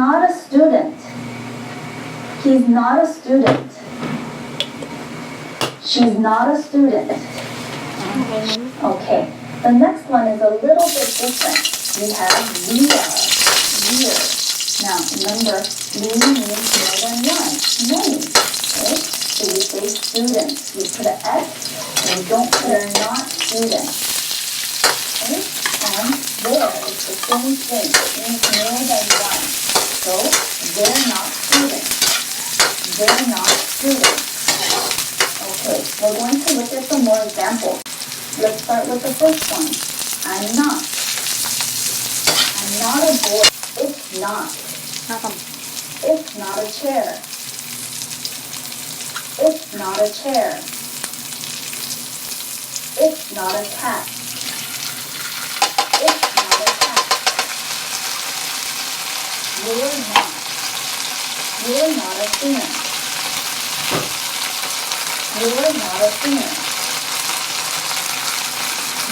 not a student. He's not a student. She's not a student. Okay, the next one is a little bit different. We have we are, we're. Now remember, we means more than one, many. Okay, so we say students. We put an S, and we don't put a not student. Okay, and there is the same thing. It means more than one. So they're not students. They're not students. Okay, we're going to look at some more examples. Let's start with the first one. I'm not. I'm not a boy. It's not. It's not a chair. It's not a chair. It's not a cat. It's not a cat. You're not. You're not a singer. You're not a singer.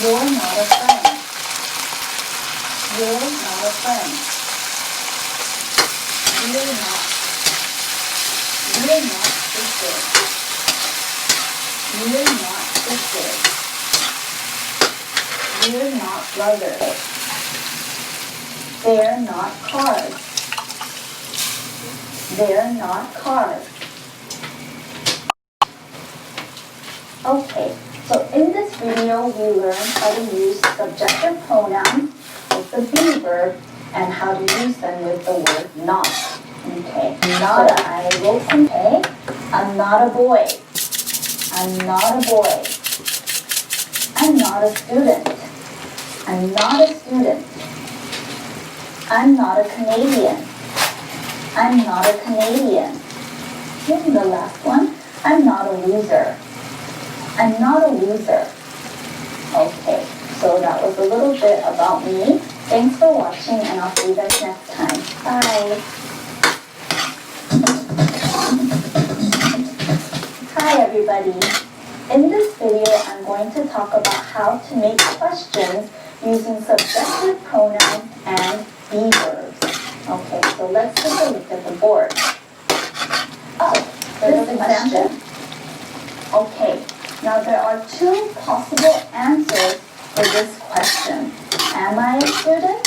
You're not a friend. You're not a friend. You're not. You're not sister. You're not sister. You're not brother. They're not cars. They're not cars. Okay, so in this video we learned how to use subjective pronouns with the be verb and how to use them with the word not. Okay, not a, I wrote some, okay? I'm not a boy. I'm not a boy. I'm not a student. I'm not a student. I'm not a Canadian. I'm not a Canadian. Here's the last one. I'm not a loser. I'm not a loser. Okay, so that was a little bit about me. Thanks for watching, and I'll see you guys next time. Bye. Hi everybody. In this video, I'm going to talk about how to make questions using subjective pronouns and be verbs. Okay, so let's take a look at the board. Oh, there's a question. Okay, now there are two possible answers for this question. Am I a student?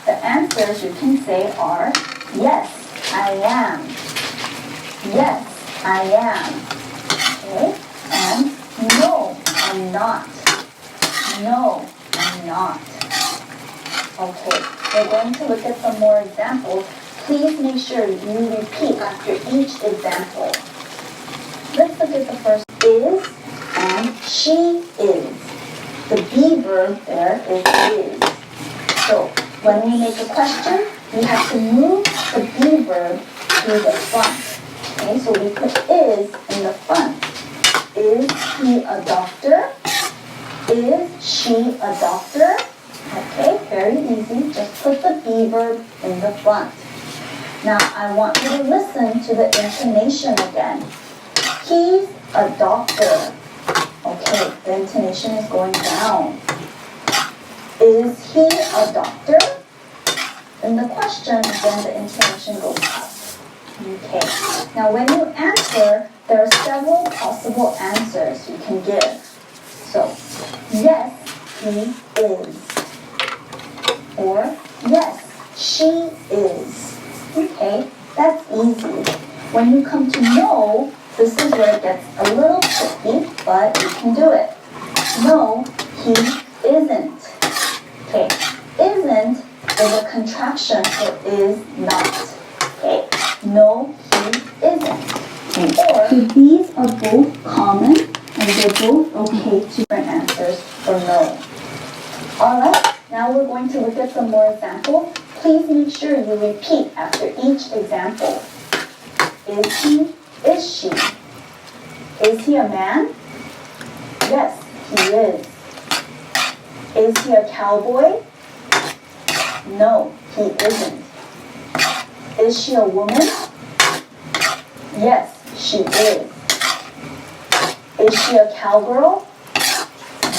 The answers you can say are, yes, I am. Yes, I am. Okay, and no, I'm not. No, I'm not. Okay, we're going to look at some more examples. Please make sure you repeat after each example. Let's look at the first. Is and she is. The be verb there is. So when we make a question, we have to move the be verb to the front. Okay, so we put is in the front. Is he a doctor? Is she a doctor? Okay, very easy. Just put the be verb in the front. Now I want you to listen to the intonation again. He's a doctor. Okay, the intonation is going down. Is he a doctor? In the question, then the intonation goes up. Okay, now when you answer, there are several possible answers you can give. So, yes, he is. Or, yes, she is. Okay, that's easy. When you come to no, this is where it gets a little tricky, but you can do it. No, he isn't. Okay, isn't is a contraction for is not. Okay, no, he isn't. Or these are both common and they're both okay to different answers for no. Alright, now we're going to look at some more examples. Please make sure you repeat after each example. Is he? Is she? Is he a man? Yes, he is. Is he a cowboy? No, he isn't. Is she a woman? Yes, she is. Is she a cowgirl?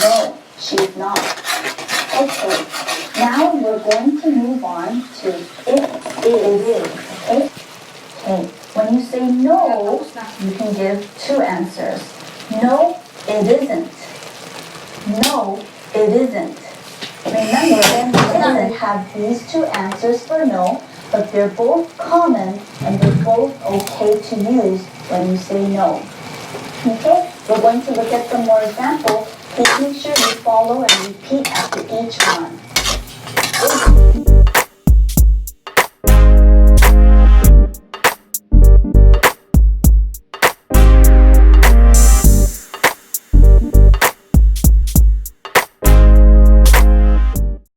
No, she's not. Okay, now we're going to move on to if. is. Okay? Okay. When you say no, you can give two answers. No, it isn't. No, it isn't. Remember, it doesn't have these two answers for no, but they're both common and they're both okay to use when you say no. Okay, we're going to look at some more examples. Please make sure you follow and repeat after each one.